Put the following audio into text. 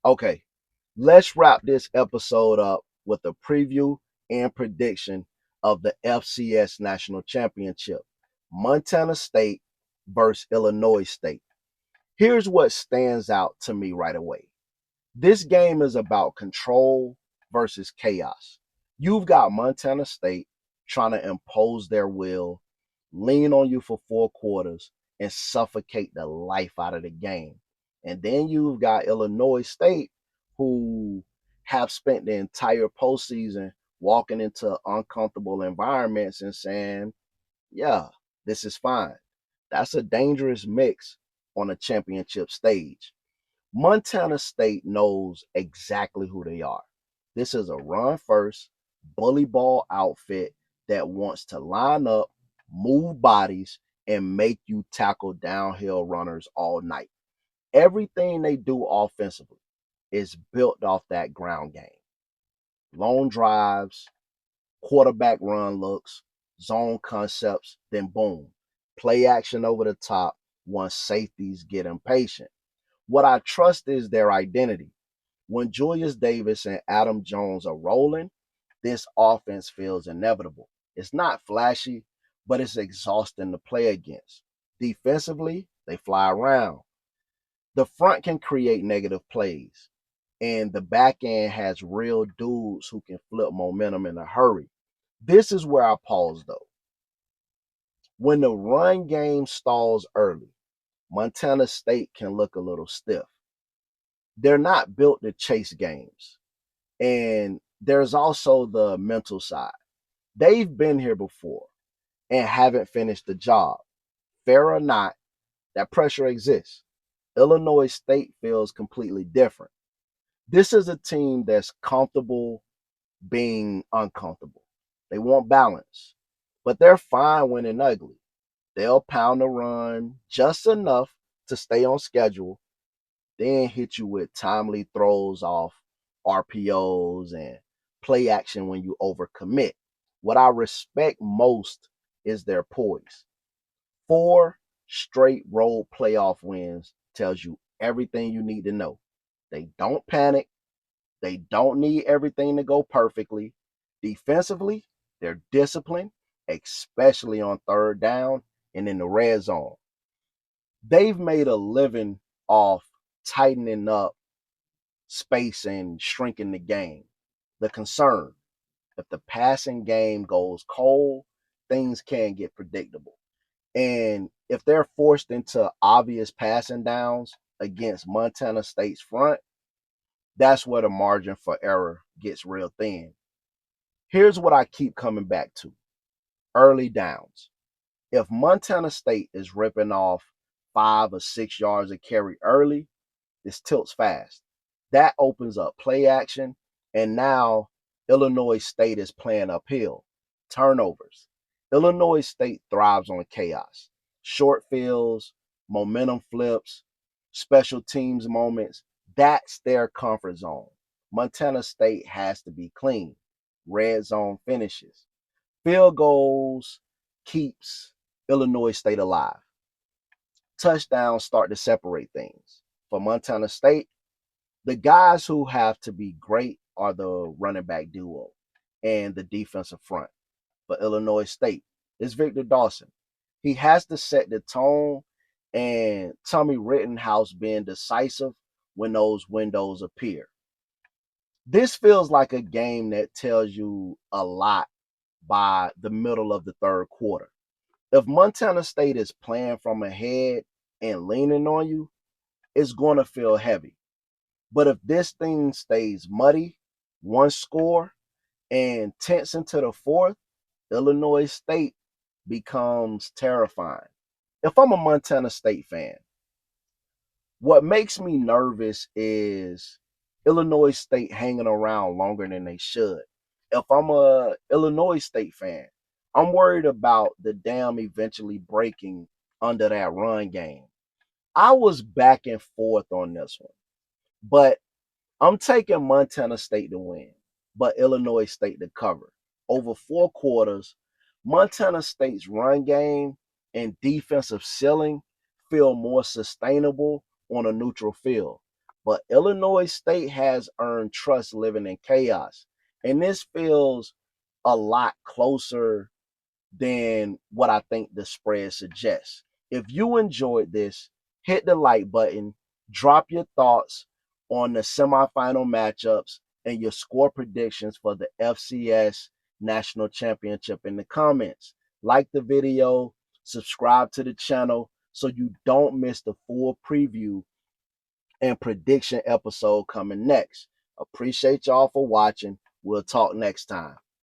Okay, let's wrap this episode up with a preview and prediction of the FCS National Championship, Montana State versus Illinois State. Here's what stands out to me right away. This game is about control versus chaos. You've got Montana State trying to impose their will, lean on you for 4 quarters, and suffocate the life out of the game. And then you've got Illinois State, who have spent the entire postseason walking into uncomfortable environments and saying, yeah, this is fine. That's a dangerous mix on a championship stage. Montana State knows exactly who they are. This is a run first, bully ball outfit that wants to line up, move bodies, and make you tackle downhill runners all night. Everything they do offensively is built off that ground game. Long drives, quarterback run looks, zone concepts, then boom, play action over the top once safeties get impatient. What I trust is their identity. When Julius Davis and Adam Jones are rolling, this offense feels inevitable. It's not flashy, but it's exhausting to play against. Defensively, they fly around. The front can create negative plays, and the back end has real dudes who can flip momentum in a hurry. This is where I pause though. When the run game stalls early, Montana State can look a little stiff. They're not built to chase games. And there's also the mental side. They've been here before and haven't finished the job. Fair or not, that pressure exists. Illinois State feels completely different. This is a team that's comfortable being uncomfortable. They want balance, but they're fine winning ugly. They'll pound the run just enough to stay on schedule, then hit you with timely throws off RPOs and play action when you overcommit. What I respect most is their poise. 4 straight road playoff wins tells you everything you need to know. They don't panic. They don't need everything to go perfectly. Defensively, they're disciplined, especially on third down and in the red zone. They've made a living off tightening up space and shrinking the game. The concern, if the passing game goes cold, things can get predictable. And if they're forced into obvious passing downs against Montana State's front, that's where the margin for error gets real thin. Here's what I keep coming back to: early downs. If Montana State is ripping off 5 or 6 yards of carry early, this tilts fast. That opens up play action, and now Illinois State is playing uphill. Turnovers. Illinois State thrives on chaos. Short fields, momentum flips, special teams moments. That's their comfort zone. Montana State has to be clean. Red zone finishes. Field goals keeps Illinois State alive. Touchdowns start to separate things. For Montana State, the guys who have to be great are the running back duo and the defensive front. For Illinois State, it's Victor Dawson. He has to set the tone, and Tommy Rittenhouse being decisive when those windows appear. This feels like a game that tells you a lot by the middle of the third quarter. If Montana State is playing from ahead and leaning on you, it's going to feel heavy. But if this thing stays muddy, one score, and tense into the fourth, Illinois State becomes terrifying. If I'm a Montana State fan, what makes me nervous is Illinois State hanging around longer than they should. If I'm a Illinois State fan, I'm worried about the dam eventually breaking under that run game. I was back and forth on this one, but I'm taking Montana State to win, but Illinois State to cover. Over 4 quarters, Montana State's run game and defensive ceiling feel more sustainable on a neutral field. but Illinois State has earned trust living in chaos. And this feels a lot closer than what I think the spread suggests. If you enjoyed this, hit the like button, drop your thoughts on the semifinal matchups and your score predictions for the FCS National Championship in the comments. Like the video, subscribe to the channel so you don't miss the full preview and prediction episode coming next. Appreciate y'all for watching. We'll talk next time.